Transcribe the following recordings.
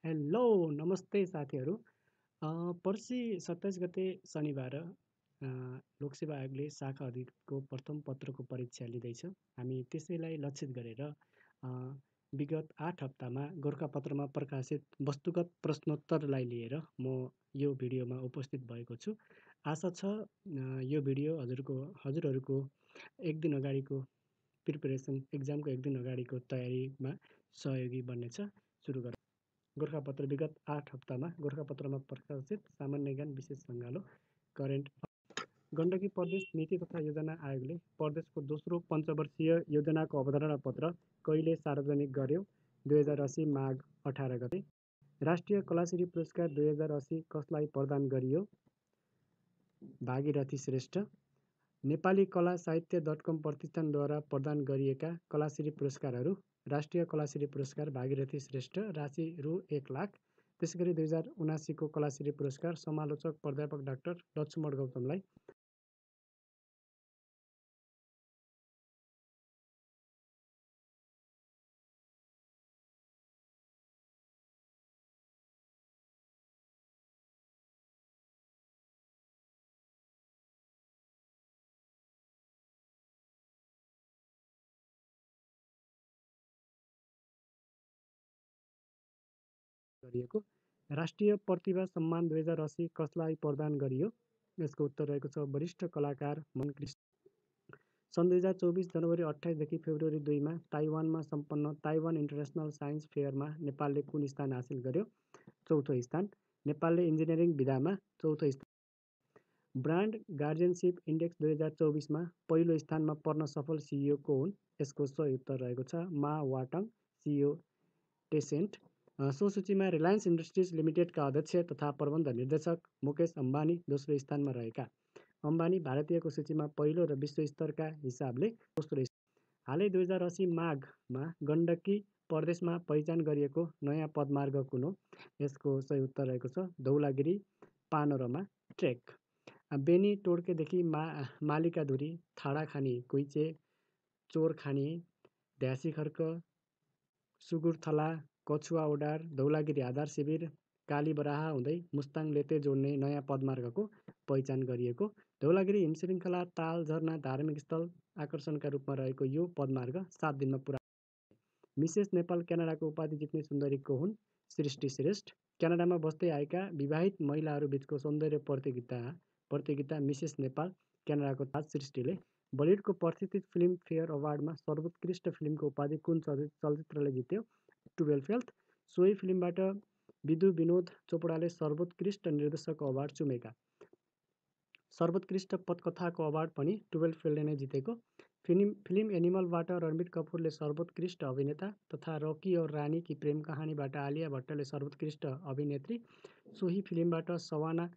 Hello नमस्ते साथीहरू। पर्सि 27 गते शनिबार लोकसेवा आयोगले शाखा अधिको प्रथम पत्रको परीक्षा लिँदैछ। हामी त्यसैलाई लक्षित गरेर विगत 8 हप्तामा गोरखापत्रमा प्रकाशित वस्तुगत प्रश्नोत्तरलाई लिएर म यो भिडियोमा उपस्थित भएको छु। आशा छ यो भिडियो हजुरहरूको एक दिन अगाडिको प्रिपरेसन एक्जामको एक दिन अगाडिको तयारीमा सहयोगी बन्नेछ। सुरु गरौँ। गोरखापत्र विगत 8 हप्तामा गोरखापत्रमा प्रकाशित सामान्य ज्ञान विशेष सङ्गालो करेन्ट गण्डकी प्रदेश नीति तथा योजना आयोगले प्रदेशको दोस्रो पञ्चवर्षीय योजनाको अवधारणा पत्र कहिले सार्वजनिक गर्यो? 2080 माघ 18 गते। राष्ट्रिय कलाश्री पुरस्कार 2080 कसलाई प्रदान गरियो? भागीरथी श्रेष्ठ। नेपाली कला साहित्य .com प्रतिष्ठानद्वारा प्रदान गरिएका कलाश्री पुरस्कारहरू: राष्ट्रिय कलाश्री पुरस्कार भागीरथी श्रेष्ठ, राशि रु 1 लाख। त्यसैगरी 2079 को कलाश्री पुरस्कार समालोचक प्राध्यापक डाक्टर लक्ष्मण गौतमलाई गरिएको। राष्ट्रिय प्रतिभा सम्मान 2080 कसलाई प्रदान गरियो? यसको उत्तर रहेको छ वरिष्ठ कलाकार मन कृष्ण। सन् 2024 जनवरी 28 देखि फेब्रुअरी 2 मा ताइवानमा सम्पन्न ताइवान इन्टरनेसनल साइन्स फेयरमा नेपालले कुन स्थान हासिल गर्यो? चौथो स्थान। नेपालले इन्जिनियरिङ विधामा चौथो स्थान। ब्रान्ड गार्जियनसिप इन्डेक्स 2024 मा पहिलो स्थानमा पर्न सफल सिइओ को हुन्? यसको सही उत्तर रहेको छ मा वाटङ, सिइओ टेसेन्ट। सो सूचीमा रिलायन्स इन्डस्ट्रिज लिमिटेडका अध्यक्ष तथा प्रबन्ध निर्देशक मुकेश अम्बानी दोस्रो स्थानमा रहेका। अम्बानी भारतीयको सूचीमा पहिलो र विश्व स्तरका हिसाबले दोस्रो स्थान। हालै 2080 माघमा गण्डकी प्रदेशमा पहिचान गरिएको नयाँ पदमार्ग कुन हो? यसको सही उत्तर रहेको छ धौलागिरी पानोरमा ट्रेक। बेनी टोड्केदेखि मालिकाधुरी, थाडाखानी, कुइचे, चोरखानी, ध्यासीखर्क, सुगुरथला, कछुवा ओडार, धौलागिरी आधार शिविर, कालीबराहा हुँदै मुस्ताङ लेते जोड्ने नयाँ पदमार्गको पहिचान गरिएको। धौलागिरी हिमश्रृङ्खला, ताल, झरना, धार्मिक स्थल आकर्षणका रूपमा रहेको यो पदमार्ग 7 दिनमा पुरा। मिसेस नेपाल क्यानाडाको उपाधि जित्ने सुन्दरी को हुन्? सृष्टि श्रेष्ठ। क्यानाडामा बस्दै आएका विवाहित महिलाहरूबीचको सौन्दर्य प्रतियोगिता मिसेस नेपाल क्यानाडाको ताज सृष्टिले बलिउडको प्रतिष्ठित फिल्म फेयर अवार्डमा सर्वोत्कृष्ट फिल्मको उपाधि कुन चलचित्रले जित्यो? 12 फेल्थ। सोही फिल्मबाट विधु विनोद चोपडाले सर्वोत्कृष्ट निर्देशकको अवार्ड चुमेका। सर्वोत्कृष्ट पटकथाको अवार्ड पनि 12 फेल्डले नै जितेको। फिल्म एनिमलबाट रणबीर कपुरले सर्वोत्कृष्ट अभिनेता तथा रकी और रानी की प्रेम कहानीबाट आलिया भट्टले सर्वोत्कृष्ट अभिनेत्री, सोही फिल्मबाट सवाना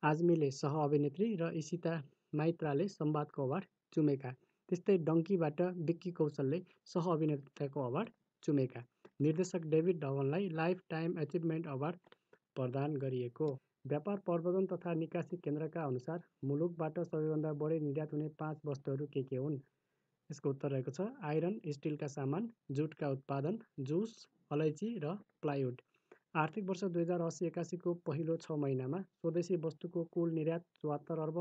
आजमीले सह अभिनेत्री र इशिता माइत्राले संवादको अवार्ड चुमेका। त्यस्तै डङ्कीबाट विक्की कौशलले सह अभिनेताको अवार्ड चुमेका। निर्देशक डेभिड धवनलाई लाइफ टाइम अचिभमेन्ट अवार्ड प्रदान गरिएको। व्यापार प्रवर्धन तथा निकासी केन्द्रका अनुसार मुलुकबाट सबैभन्दा बढी निर्यात हुने 5 वस्तुहरू के हुन्? यसको उत्तर रहेको छ आइरन, स्टिलका सामान, जुटका उत्पादन, जुस, अलैँची र प्लाइवुड। आर्थिक वर्ष 2080-81 को पहिलो 6 महिनामा स्वदेशी वस्तुको कुल निर्यात 74 अर्ब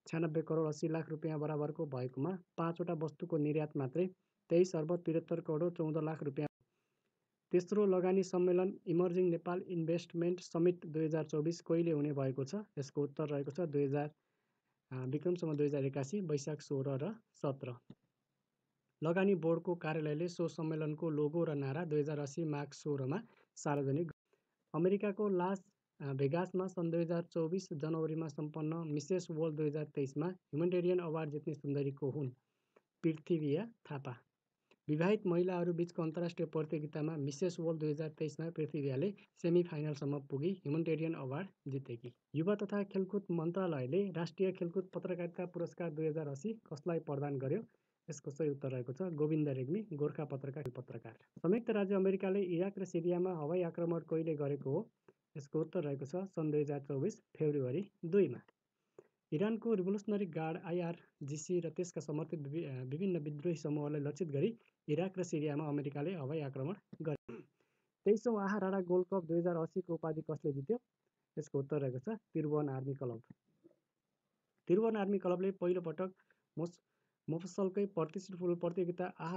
96 करोड 80 लाख रुपियाँ बराबरको भएकोमा 5 वटा वस्तुको निर्यात मात्रै 23 अर्ब 73 करोड 14 लाख रुपियाँ। तेस्रो लगानी सम्मेलन इमर्जिङ नेपाल इन्भेस्टमेन्ट समिट 2024 कहिले हुने भएको छ? यसको उत्तर रहेको छ विक्रमसम्म 2081 वैशाख 16 र 17। लगानी बोर्डको कार्यालयले सो सम्मेलनको लोगो र नारा 2080 माघ 16 मा सार्वजनिक। अमेरिकाको लास भेगासमा सन् 2024 जनवरीमा सम्पन्न मिसेस वर्ल्ड 2023 मा ह्युमेनिटेरियन अवार्ड जित्ने सुन्दरी को हुन्? पृथ्वीया थापा। विवाहित महिलाहरू बीचको अन्तर्राष्ट्रिय प्रतियोगितामा मिसेस वर्ल्ड 2023 मा पृथ्वीयाले सेमी फाइनलसम्म पुगी ह्युमेनिटेरियन अवार्ड जितेकी। युवा तथा खेलकुद मन्त्रालयले राष्ट्रिय खेलकुद पत्रकारिता पुरस्कार 2080 कसलाई प्रदान गर्यो? यसको सही उत्तर रहेको छ गोविन्द रेग्मी, गोरखापत्रका पत्रकार। संयुक्त राज्य अमेरिकाले इराक र सिरियामा हवाई आक्रमण कहिले गरेको हो? यसको उत्तर रहेको छ सन् 2024 फेब्रुअरी 2 मा। इरानको रिभोल्युसनरी गार्ड IRGC र त्यसका समर्थित विभिन्न विद्रोही समूहलाई लक्षित गरी इराक र सिरियामा अमेरिकाले हवाई आक्रमण गरे। 23औं आहा राणा गोल्ड कप 2080 को उपाधि कसले जित्यो? यसको उत्तर रहेको छ Tribhuvan army club. Tribhuvan army क्लबले पहिलो पटक मोफसलकै प्रतिष्ठित फुटबल प्रतियोगिता आहा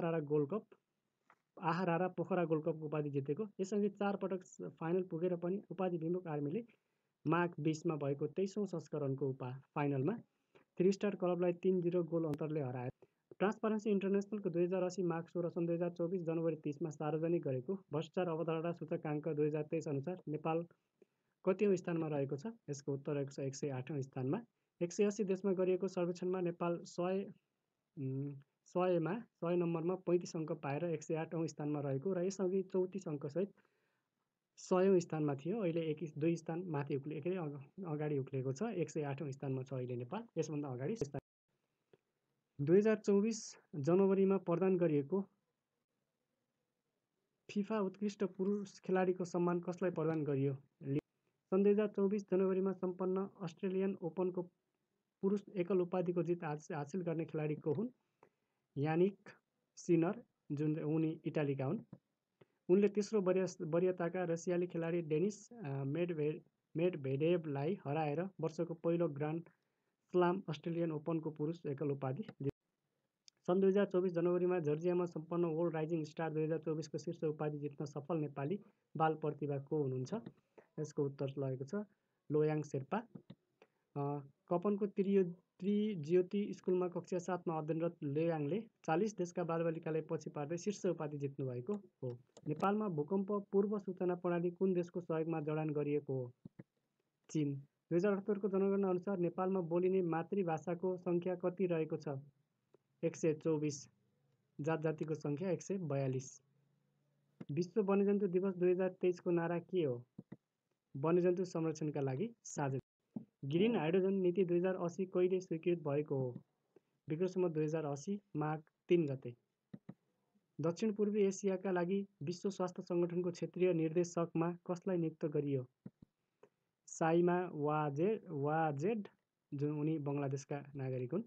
राणा पोखरा गोल्ड कपको उपाधि जितेको। यससँगै 4 पटक फाइनल पुगेर पनि उपाधि विमुख आर्मीले माघ 20मा भएको 23औं संस्करणको फाइनलमा 3 स्टार क्लबलाई 3-0 गोल अन्तरले हरायो। ट्रान्सपरेन्सी इन्टरनेसनलको 2080 माघ 16 सन् 2024 जनवरी 30मा सार्वजनिक गरेको भ्रष्टाचार अवधारणा सूचकाङ्क 2023 अनुसार नेपाल कतिऔं स्थानमा रहेको छ? यसको उत्तर रहेको छ 108औं स्थानमा। 180 देशमा गरिएको सर्वेक्षणमा नेपाल 100 नम्बरमा 35 अङ्क पाएर 108औं स्थानमा रहेको र यसअघि 34 अङ्कसहित 100औं स्थानमा थियो। अहिले 2 स्थान माथि अगाडि उक्लेको छ। 108औं स्थानमा छ अहिले नेपाल। यसभन्दा अगाडि 2024 जनवरीमा प्रदान गरिएको फिफा उत्कृष्ट पुरुष खेलाडीको सम्मान कसलाई प्रदान गरियो? सन् 2024 जनवरीमा सम्पन्न अस्ट्रेलियन ओपनको पुरुष एकल उपाधिको जित हासिल गर्ने खेलाडी को हुन्? यानिक सिनर, जुन उनी इटालीका हुन्। उनले तेस्रो वरीयताका रसियाली खेलाडी डेनिस मेडभेडेभलाई हराएर वर्षको पहिलो ग्रान्ड स्लाम अस्ट्रेलियन ओपनको पुरुष एकल उपाधि जिते। सन् 2024 जनवरीमा जर्जियामा सम्पन्न वर्ल्ड राइजिङ स्टार 2024 को शीर्ष उपाधि जित्न सफल नेपाली बाल प्रतिभा को हुनुहुन्छ? यसको उत्तर रहेको छ लोयाङ शेर्पा। कपनको त्रिज्योति स्कुलमा कक्षा 7 मा अध्ययनरत लोयाङले 40 देशका बालबालिकालाई पछि पार्दै शीर्ष उपाधि जित्नु भएको हो। नेपालमा भूकम्प पूर्व सूचना प्रणाली कुन देशको सहयोगमा जडान गरिएको हो? चीन। 2078 को जनगणना अनुसार नेपालमा बोलिने मातृभाषाको सङ्ख्या कति रहेको छ? 124। जातजातिको सङ्ख्या 142। विश्व वन्यजन्तु दिवस 2023 को नारा के हो? वन्यजन्तु संरक्षणका लागि साझा। ग्रिन हाइड्रोजन नीति 2080 कहिले स्वीकृत भएको हो? विक्रमसम्वत 2080 माघ 3 गते। दक्षिण पूर्वी एसियाका लागि विश्व स्वास्थ्य सङ्गठनको क्षेत्रीय निर्देशकमा कसलाई नियुक्त गरियो? साइमा वाजेड, जुन उनी बङ्गलादेशका नागरिक हुन्।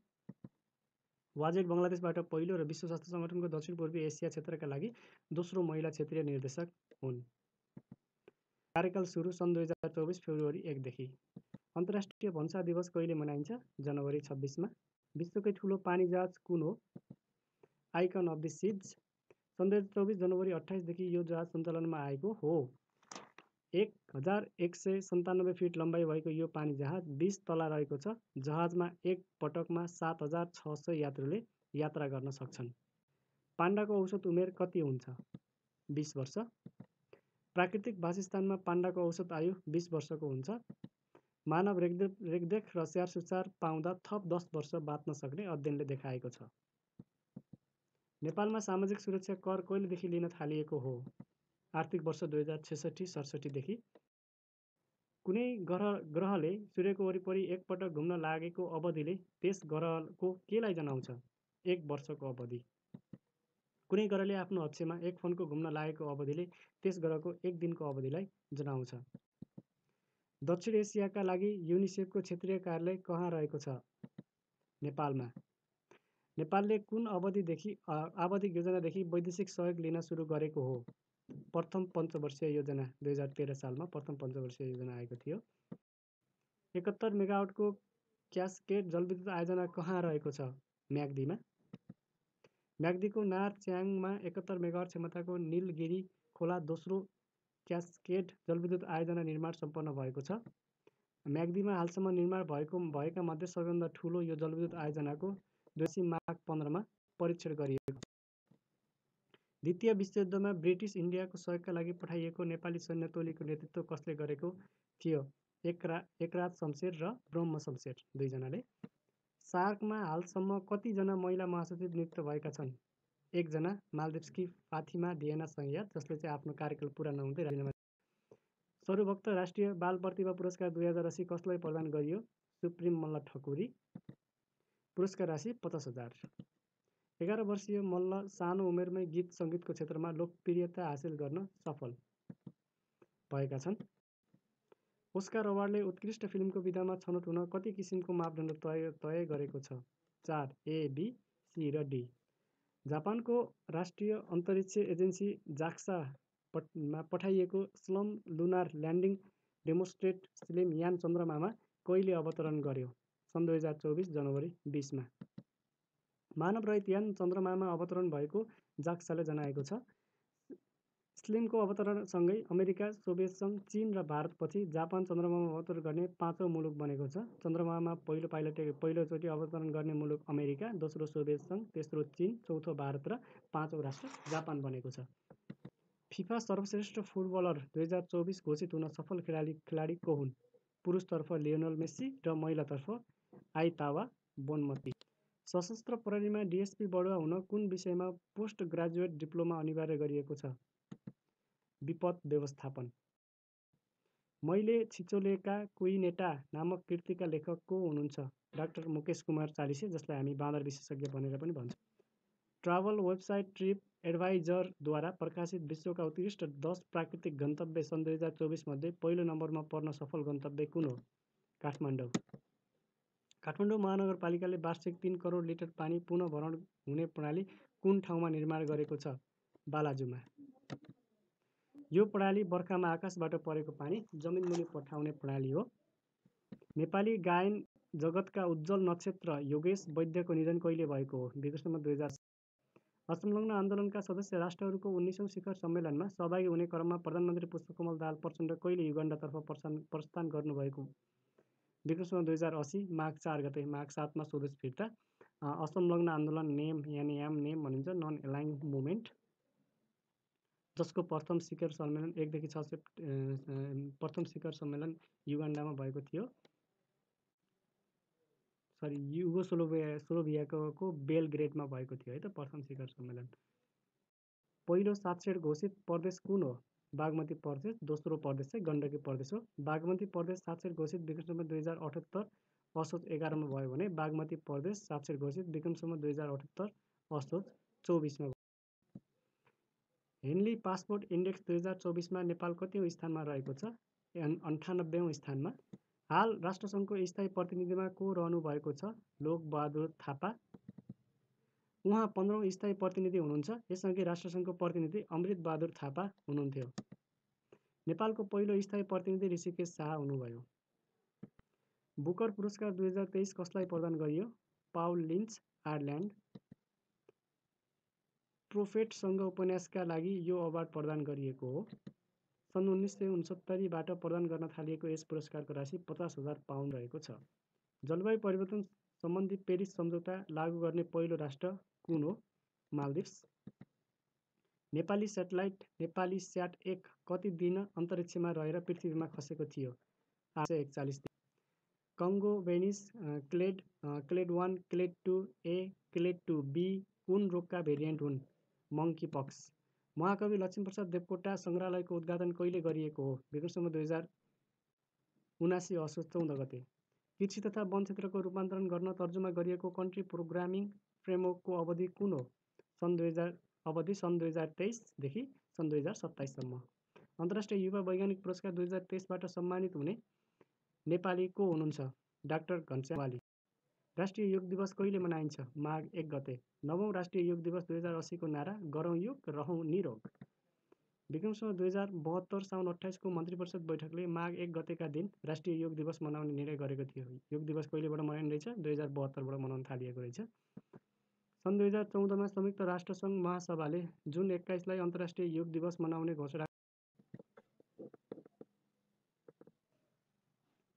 वाजेड बङ्गलादेशबाट पहिलो र विश्व स्वास्थ्य सङ्गठनको दक्षिण पूर्वी एसिया क्षेत्रका लागि दोस्रो महिला क्षेत्रीय निर्देशक हुन्। कार्यकाल सुरु सन् 2024 फेब्रुअरी 1 देखि। अन्तर्राष्ट्रिय भन्सा दिवस कहिले मनाइन्छ? जनवरी 26 मा। विश्वकै ठुलो पानी जहाज कुन हो? आइकन अफ द सिज। सन् 2024 जनवरी 28 देखि यो जहाज सञ्चालनमा आएको हो। 1197 फिट लम्बाइ भएको यो पानी जहाज 20 तला रहेको छ। जहाजमा एक पटकमा 7600 यात्रुले यात्रा गर्न सक्छन्। पाण्डाको औसत उमेर कति हुन्छ? 20 वर्ष। प्राकृतिक वासस्थानमा पाण्डाको औसत आयु 20 वर्षको हुन्छ। मानव रेखदेख र स्याहार सुसार पाउँदा थप 10 वर्ष बाँच्न सक्ने अध्ययनले देखाएको छ। नेपालमा सामाजिक सुरक्षा कर कहिलेदेखि लिन थालिएको हो? आर्थिक वर्ष 2066-67 देखि। कुनै ग्रहले सूर्यको वरिपरि एकपटक घुम्न लागेको अवधिले त्यस ग्रहको केलाई जनाउँछ? 1 वर्षको अवधि। कुनै ग्रहले आफ्नो अक्षमा एक फनको घुम्न लागेको अवधिले त्यस ग्रहको 1 दिनको अवधिलाई जनाउँछ। दक्षिण एसियाका लागि युनिसेफको क्षेत्रीय कार्यालय कहाँ रहेको छ? नेपालमा। नेपालले कुन आवधिक योजनादेखि वैदेशिक सहयोग लिन सुरु गरेको हो? प्रथम पञ्चवर्षीय योजना। 2013 सालमा प्रथम पञ्चवर्षीय योजना आएको थियो। 71 मेगावाटको क्यास्केड जलविद्युत आयोजना कहाँ रहेको छ? म्याग्दीमा। म्याग्दीको नारच्याङमा 71 मेगावाट क्षमताको नीलगिरी खोला दोस्रो क्यास्केड जलविद्युत आयोजना निर्माण सम्पन्न भएको छ। म्याग्दीमा हालसम्म निर्माण भएका मध्ये सबैभन्दा ठुलो यो जलविद्युत आयोजनाको 2080 माघ 15 मा परीक्षण गरिएको। द्वितीय विश्वयुद्धमा ब्रिटिस इन्डियाको सहयोगका लागि पठाइएको नेपाली सैन्य टोलीको नेतृत्व कसले गरेको थियो? एकराज शमशेर र ब्रह्म शमशेर दुईजनाले। सार्कमा हालसम्म कति जना महिला महासचिव नियुक्त भएका छन्? 1 जना, मालदिप्सकी फातिमा दिएना सङ्यात, जसले चाहिँ आफ्नो कार्यकाल पुरा नहुँदै राजीनामा। सर्वभक्त राष्ट्रिय बाल प्रतिभा पुरस्कार 2080 कसलाई प्रदान गरियो? सुप्रिम मल्ल ठकुरी। पुरस्कार राशि 50,000। 11 वर्षीय मल्ल सानो उमेरमै गीत सङ्गीतको क्षेत्रमा लोकप्रियता हासिल गर्न सफल भएका छन्। ओस्कार अवार्डले उत्कृष्ट फिल्मको विधामा छनौट हुन कति किसिमको मापदण्ड तय गरेको छ? 4, A, B, C र D। जापानको राष्ट्रिय अन्तरिक्ष एजेन्सी जाक्सा पठाइएको slum lunar landing demonstrate slim यान चन्द्रमामा कहिले अवतरण गर्‍यो? सन् 2024 जनवरी 20 मा। मानव रहित यान चन्द्रमामा अवतरण भएको जाक्साले जनाएको छ। स्लिमको अवतरणसँगै अमेरिका, सोभियत सङ्घ, चीन र भारतपछि जापान चन्द्रमामा अवतरण गर्ने 5औं मुलुक बनेको छ। चन्द्रमामा पहिलोचोटि अवतरण गर्ने मुलुक अमेरिका, दोस्रो सोभियत सङ्घ, तेस्रो चीन, चौथो भारत र 5औं राष्ट्र जापान बनेको छ। फिफा सर्वश्रेष्ठ फुटबलर 2024 घोषित हुन सफल खेलाडी को हुन्? पुरुषतर्फ लियोनल मेस्सी र महिलातर्फ आइतावा बोनमती। सशस्त्र प्रहरीमा डीएसपी बढुवा हुन कुन विषयमा पोस्ट ग्रेजुएट डिप्लोमा अनिवार्य गरिएको छ? विपद व्यवस्थापन। मैले छिचोलेका कुइनेटा नामक कृतिका लेखक को हुनुहुन्छ? डाक्टर मुकेश कुमार चालिसे, जसलाई हामी बाँदर विशेषज्ञ भनेर पनि भन्छौँ। ट्राभल वेबसाइट ट्रिप एडभाइजरद्वारा प्रकाशित विश्वका उत्कृष्ट 10 प्राकृतिक गन्तव्य सन् 2024 मध्ये पहिलो नम्बरमा पर्न सफल गन्तव्य कुन हो? काठमाडौँ। काठमाडौँ महानगरपालिकाले वार्षिक 3 करोड लिटर पानी पुनः भरण हुने प्रणाली कुन ठाउँमा निर्माण गरेको छ? बालाजुमा। यो प्रणाली बर्खामा आकाशबाट परेको पानी जमिनमुनि पठाउने प्रणाली हो। नेपाली गायन जगतका उज्जवल नक्षत्र योगेश वैद्यको निधन कहिले भएको हो? विक्रम 2000। असंलग्न आन्दोलनका सदस्य राष्ट्रहरूको 19औं शिखर सम्मेलनमा सहभागी हुने क्रममा प्रधानमन्त्री पुष्पकमल दाहाल प्रचण्ड कहिले युगान्डातर्फ प्रस्थान गर्नुभएको? विक्रम 2080 माघ 4 गते। माघ 7 मा स्वदेश फिर्ता। असंलग्न आन्दोलन नेम भनिन्छ, नन एलाइङ मुभमेन्ट, जसको प्रथम शिखर सम्मेलन 1 देखि 6 प्रथम शिखर सम्मेलन युगान्डामा भएको थियो। युगोस्लोभियाको बेलग्रेडमा भएको थियो है त प्रथम शिखर सम्मेलन। पहिलो साक्षर घोषित प्रदेश कुन हो? बागमती प्रदेश। दोस्रो प्रदेश चाहिँ गण्डकी प्रदेश हो। बागमती प्रदेश साक्षर घोषित विक्रम 2078 असोज 11 मा भयो भने बागमती प्रदेश साक्षर घोषित विक्रम 2078 असोज 24 मा। हेनली पासपोर्ट इन्डेक्स 2024 मा नेपाल कतिौं स्थानमा रहेको छ? 98औं स्थानमा। हाल राष्ट्रसङ्घको स्थायी प्रतिनिधिमा को रहनु भएको छ? लोकबहादुर थापा। उहाँ 15औं स्थायी प्रतिनिधि हुनुहुन्छ। यसअघि राष्ट्रसङ्घको प्रतिनिधि अमृत बहादुर थापा हुनुहुन्थ्यो। नेपालको पहिलो स्थायी प्रतिनिधि ऋषिकेश शाह हुनुभयो। बुकर पुरस्कार 2023 कसलाई प्रदान गरियो? पाउल लिन्च, आयरल्यान्ड। प्रोफेटसँग उपन्यासका लागि यो अवार्ड प्रदान गरिएको हो। सन् 1969 बाट प्रदान गर्न थालिएको यस पुरस्कारको राशि 50,000 पाउन्ड रहेको छ। जलवायु परिवर्तन सम्बन्धी पेरिस सम्झौता लागू गर्ने पहिलो राष्ट्र कुन हो? माल्दिप्स। नेपाली सेटेलाइट नेपाली स्याट 1 कति दिन अन्तरिक्षमा रहेर पृथ्वीमा खसेको थियो? 841 दिन। कङ्गो बेनिस clade 1, clade 2A, clade 2B कुन रोगका भेरिएन्ट हुन्? मङ्की पक्स। महाकवि लक्ष्मीप्रसाद देवकोटा सङ्ग्रहालयको उद्घाटन कहिले गरिएको हो? विक्रम 2079 असोज 14 गते। कृषि तथा वन क्षेत्रको रूपान्तरण गर्न तर्जुमा गरिएको कन्ट्री प्रोग्रामिङ फ्रेमवर्कको अवधि कुन हो? सन् 2023 देखि सन् 2027 सम्म। अन्तर्राष्ट्रिय युवा वैज्ञानिक पुरस्कार 2023 बाट सम्मानित हुने नेपाली को हुनुहुन्छ? डाक्टर घनश्याम वाली। राष्ट्रिय योग दिवस कहिले मनाइन्छ? माघ 1 गते। 9औं राष्ट्रिय योग दिवस 2080 को नारा गरौँ योग रहौँ निरोग। विक्रम 2072 साउन 28 को मन्त्रीपरिषद बैठकले माघ 1 गतेका दिन राष्ट्रिय योग दिवस मनाउने निर्णय गरेको थियो। योग दिवस कहिलेबाट मनाइँदैछ? 2072 बाट मनाउन थालिएको रहेछ। सन् 2014 मा संयुक्त राष्ट्रसङ्घ महासभाले जुन 21 लाई अन्तर्राष्ट्रिय योग दिवस मनाउने घोषणा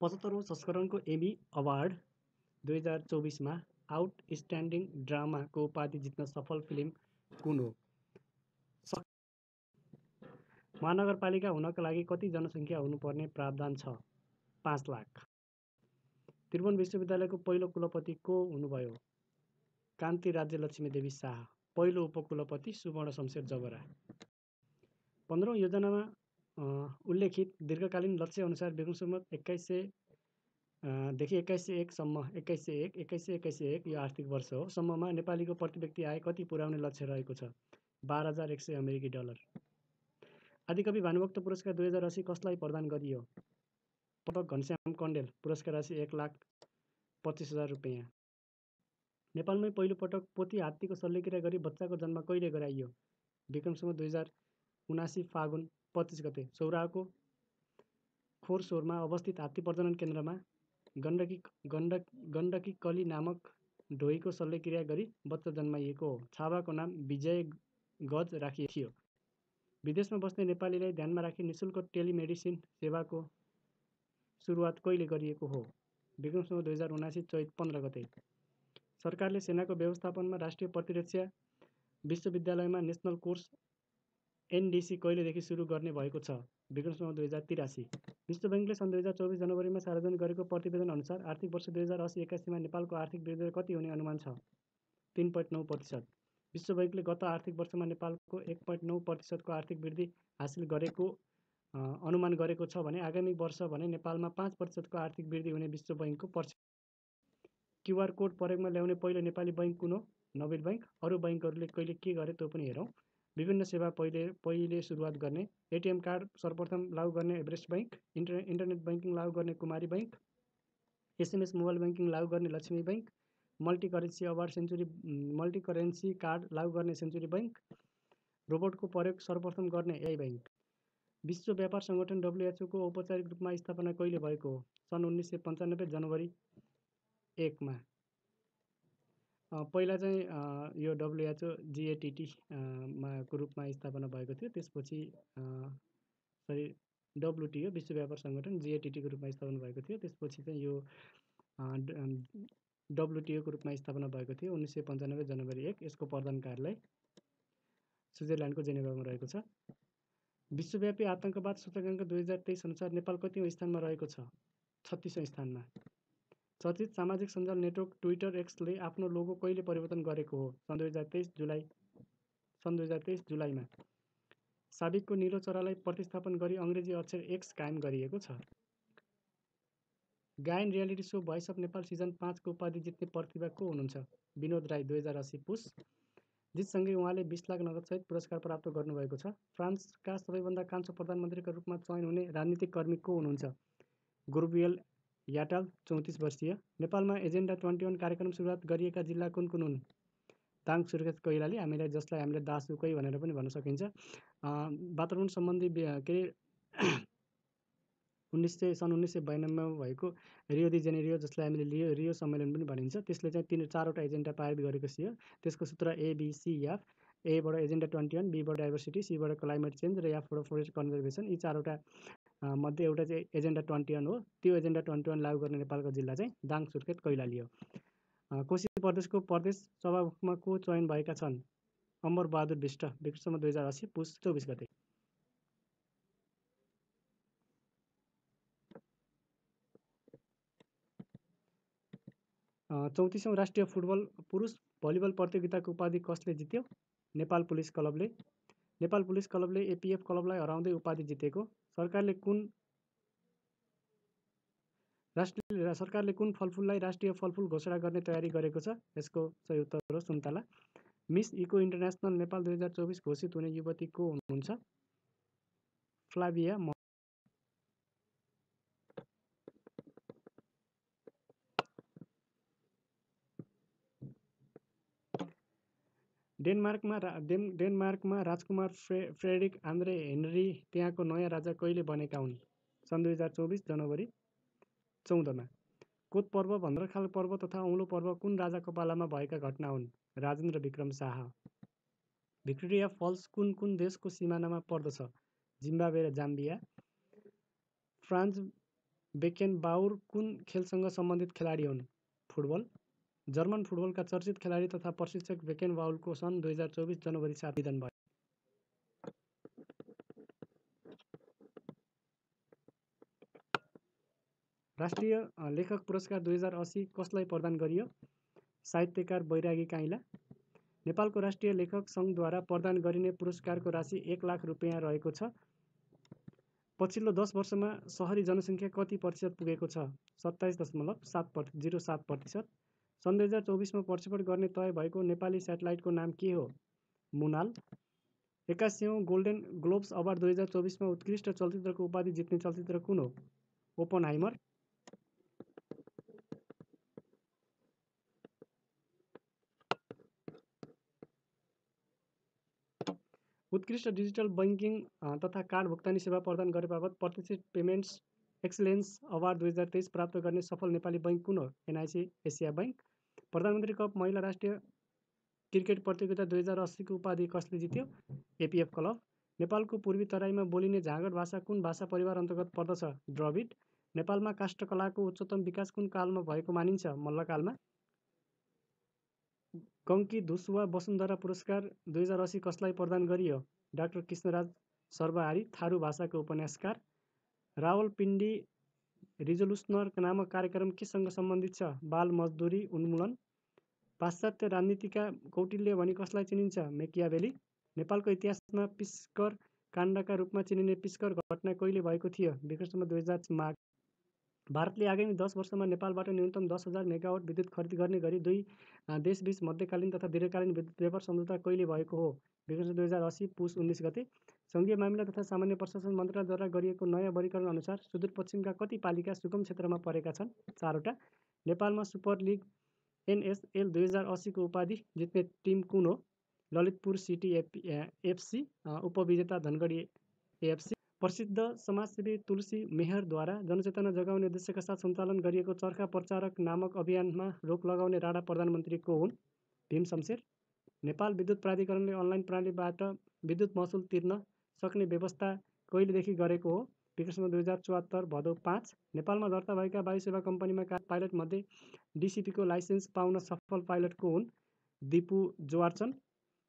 75औं संस्करणको एमी अवार्ड 2024 मा आउटस्ट्यान्डिङ ड्रामाको उपाधि जित्न सफल फिल्म कुन हो? महानगरपालिका हुनका लागि कति जनसङ्ख्या हुनुपर्ने प्रावधान छ? 5 लाख। त्रिभुवन विश्वविद्यालयको पहिलो कुलपति को हुनुभयो? कान्ति राज्यलक्ष्मी देवी शाह। पहिलो उपकुलपति सुवर्ण शमशेर जबरा। 15औं योजनामा उल्लेखित दीर्घकालीन लक्ष्य अनुसार विक्रम 2100 देखि 2101 सम्म 2101 यो आर्थिक वर्ष हो सम्ममा नेपालीको प्रति व्यक्ति आय कति पुर्याउने लक्ष्य रहेको छ? 12,100 अमेरिकी डलर। आदिकवि भानुभक्त पुरस्कार 2080 कसलाई प्रदान गरियो? पटक घनश्याम कण्डेल। पुरस्कार राशि 1,25,000 रुपैयाँ। नेपालमै पहिलो पटक पोथी हात्तीको शल्यक्रिया गरी बच्चाको जन्म कहिले गराइयो? विक्रम 2000 1979 फागुन 25 गते सौराहको खोरसोरमा अवस्थित हात्ती प्रजनन केन्द्रमा गण्डकी कली नामक ढोईको शल्यक्रिया गरी बच्चा जन्माइएको हो। छावाको नाम विजय गज राखिएको थियो। विदेशमा बस्ने नेपालीलाई ध्यानमा राखी निशुल्क टेलिमेडिसिन सेवाको सुरुवात कहिले गरिएको हो? विक्रमसम्वत 2079 चैत 15 गते। सरकारले सेनाको व्यवस्थापनमा राष्ट्रिय प्रतिरक्षा विश्वविद्यालयमा नेसनल कोर्स एनडीसी कहिलेदेखि सुरु गर्ने भएको छ? विक्रमसम्वत 2083। विश्व बैंकले सन् 2024 जनवरीमा सार्वजनिक गरेको प्रतिवेदन अनुसार आर्थिक वर्ष 2080-81 मा नेपालको आर्थिक वृद्धि कति हुने अनुमान छ? 3.9%। विश्व बैंकले गत आर्थिक वर्षमा नेपालको 1.9% को आर्थिक वृद्धि हासिल गरेको अनुमान गरेको छ भने आगामी वर्ष भने नेपालमा 5% को आर्थिक वृद्धि हुने विश्व बैंकको पर्सेन्ट। क्युआर कोड प्रयोगमा ल्याउने पहिलो नेपाली बैंक कुन हो? Nobel bank. अरू बैंकहरूले कहिले के गरे त्यो पनि हेरौँ। विभिन्न सेवा पहिले सुरुवात गर्ने। एटीएम कार्ड सर्वप्रथम लागू गर्ने एभरेस्ट बैंक। इन्टरनेट बैंकिङ लागू गर्ने कुमारी बैंक। एसएमएस मोबाइल बैंकिङ लागू गर्ने Lakshmi bank. Multi currency card लागू गर्ने सेन्चुरी बैंक। रोबोटको प्रयोग सर्वप्रथम गर्ने एआई बैंक। विश्व व्यापार सङ्गठन डब्ल्युएचओ को औपचारिक रूपमा स्थापना कहिले भएको हो? सन् 1995 जनवरी 1 मा। पहिला चाहिँ यो डब्ल्युएचओ जिएटिटी को रूपमा स्थापना भएको थियो। त्यसपछि डब्ल्युटिओ विश्व व्यापार सङ्गठन जिएटिटी को रूपमा स्थापना भएको थियो। त्यसपछि चाहिँ यो डब्ल्युटिओ को रूपमा स्थापना भएको थियो 1995 जनवरी 1। यसको प्रधान कार्यालय स्विजरल्यान्डको जेनेभामा रहेको छ। विश्वव्यापी आतंकवाद सूचकाङ्क 2023 अनुसार नेपाल कतिौँ स्थानमा रहेको छ? 36औँ स्थानमा। चर्चित सामाजिक सञ्जाल नेटवर्क ट्विटर एक्सले आफ्नो लोगो कहिले परिवर्तन गरेको हो? सन् 2023 जुलाईमा। साबिकको नीलो चरालाई प्रतिस्थापन गरी अङ्ग्रेजी अक्षर एक्स कायम गरिएको छ। गायन reality so voice of Nepal season 5 को उपाधि जित्ने प्रतिभा को हुनुहुन्छ? विनोद राई 2080 पुस। जितसँगै उहाँले 20 लाख नगदसहित पुरस्कार प्राप्त गर्नुभएको छ। फ्रान्सका सबैभन्दा कान्छो प्रधानमन्त्रीका रूपमा चयन हुने राजनीतिक कर्मी को हुनुहुन्छ? गुरुबियल याटाल 34 वर्षीय। नेपालमा एजेन्डा 21 कार्यक्रम सुरुवात गरिएका जिल्ला कुन कुन हुन्? दाङ सुर्खेत कैलाली, जसलाई हामीले दासुकै भनेर पनि भन्न सकिन्छ। वातावरण सम्बन्धी के सन् 1992 मा भएको रियो दी जेनेरियो, जसलाई हामीले रियो सम्मेलन पनि भनिन्छ, त्यसले चाहिँ 4वटा एजेन्डा पारित गरेको थियो। त्यसको सूत्र ABCF। एबाट एजेन्डा 21, बीबाट डाइभर्सिटी, सीबाट क्लाइमेट चेन्ज र एफबाट फरेस्ट कन्जर्भेसन। यी 4वटा मध्ये एउटा चाहिँ एजेन्डा 21 हो। त्यो एजेन्डा 21 लागू गर्ने नेपालको जिल्ला चाहिँ दाङ सुर्खेत कैलाली हो। कोशी प्रदेशको प्रदेश सभामुखमा को चयन भएका छन्? अमर बहादुर बिष्ट। विक्रमसम्वत 2080 पुस 24 गते। चौतीसौँ राष्ट्रिय पुरुष भलिबल प्रतियोगिताको उपाधि कसले जित्यो? नेपाल पुलिस क्लबले। नेपाल पुलिस क्लबले एपीएफ क्लबलाई हराउँदै उपाधि जितेको। सरकारले कुन फलफुललाई राष्ट्रिय फलफुल घोषणा गर्ने तयारी गरेको छ? यसको सही उत्तर हो सुन्तला। मिस इको इन्टरनेसनल नेपाल 2024 घोषित हुने युवती को हुनुहुन्छ? फ्लाभिया। डेनमार्कमा राजकुमार फ्रेडरिक आन्द्रे हेनरी त्यहाँको नयाँ राजा कहिले बनेका हुन्? सन् 2024 जनवरी 14 मा। कोत पर्व, भन्द्रखाल पर्व तथा औँलो पर्व कुन राजाको पालामा भएका घटना हुन्? राजेन्द्र विक्रम शाह। भिक्टोरिया फल्स कुन कुन देशको सिमानामा पर्दछ? जिम्बाब्वे र जाम्बिया। फ्रान्ज बेकेनबाउर कुन खेलसँग सम्बन्धित खेलाडी हुन्? फुटबल। जर्मन फुटबलका चर्चित खेलाडी तथा प्रशिक्षक बेकेनबाउरको सन् 2024 जनवरी 7 निधन भयो। राष्ट्रिय लेखक पुरस्कार 2080 कसलाई प्रदान गरियो? साहित्यकार बैरागी काइँला। नेपालको राष्ट्रिय लेखक सङ्घद्वारा प्रदान गरिने पुरस्कारको राशि 1 लाख रुपैयाँ रहेको छ। पछिल्लो 10 वर्षमा सहरी जनसङ्ख्या कति प्रतिशत पुगेको छ? 27.07%। सन् 2024 मा प्रक्षेपण गर्ने तय भएको नेपाली सेटेलाइटको नाम के हो? मुनाल। 81औं गोल्डन ग्लोब्स अवार्ड 2024 मा उत्कृष्ट चलचित्रको उपाधि जित्ने चलचित्र कुन हो? ओपनहाइमर। उत्कृष्ट डिजिटल बैंकिङ तथा कार्ड भुक्तानी सेवा प्रदान गरे बापत प्रतिष्ठित पेमेन्ट्स एक्सलेन्स अवार्ड 2023 प्राप्त गर्ने सफल नेपाली बैंक कुन हो? NIC Asia bank. प्रधानमन्त्री कप महिला राष्ट्रिय क्रिकेट प्रतियोगिता 2080 को उपाधि कसले जित्यो? APF club. नेपालको पूर्वी तराईमा बोलिने झाँगड भाषा कुन भाषा परिवार अन्तर्गत पर्दछ? द्रविड। नेपालमा काष्ठकलाको उच्चतम विकास कुन कालमा भएको मानिन्छ? मल्लकालमा। कङ्की धुसुवा वसुन्धरा पुरस्कार 2080 कसलाई प्रदान गरियो? डाक्टर कृष्णराज सर्वहारी, थारू भाषाको उपन्यासकार। रावलपिण्डी रिजोल्युसनर नामक कार्यक्रम केसँग सम्बन्धित छ? बाल मजदुरी उन्मूलन। पाश्चात्य राजनीतिका कौटिल्य भनी कसलाई चिनिन्छ? मेकियाभेली। नेपालको इतिहासमा पिस्कर काण्डका रूपमा चिनिने पिस्कर घटना कहिले भएको थियो? विक्रम 2000 माघ। भारतले आगामी 10 वर्षमा नेपालबाट न्यूनतम 10,000 मेगावाट विद्युत खरिद गर्ने गरी दुई देशबीच मध्यकालीन तथा दीर्घकालीन विद्युत व्यापार सम्झौता कहिले भएको हो? विक्रम 2080 पुस 19 गते। सङ्घीय मामिला तथा सामान्य प्रशासन मन्त्रालयद्वारा गरिएको नयाँ वर्गीकरण अनुसार सुदूरपश्चिमका कति पालिका सुगम क्षेत्रमा परेका छन्? 4वटा। नेपालमा सुपर लिग एनएसएल 2080 को उपाधि जित्ने टिम कुन हो? Lalitpur city FC. उपविजेता धनगढी एएफसी। प्रसिद्ध समाजसेवी तुलसी मेहरद्वारा जनचेतना जगाउने उद्देश्यका साथ सञ्चालन गरिएको चरखा प्रचारक नामक अभियानमा रोक लगाउने राणा प्रधानमन्त्री को हुन्? भीम शमशेर। नेपाल विद्युत प्राधिकरणले अनलाइन प्रणालीबाट विद्युत महसुल तिर्न सक्ने व्यवस्था कहिलेदेखि गरेको हो? विक्रम 2074 भदौ 5। नेपालमा दर्ता भएका वायु सेवा कम्पनीमा पाइलट मध्ये डिसिपीको लाइसेन्स पाउन सफल पाइलट को हुन्? दिपु जोवार्चन।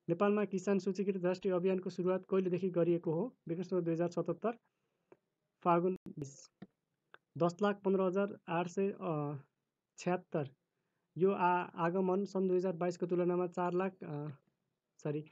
नेपालमा किसान सूचीकृत राष्ट्रिय अभियानको सुरुवात कहिलेदेखि गरिएको हो? विक्रम 2077 फागुन 20। 10,15,876। यो आगमन सन् 2022 को तुलनामा 4,00,000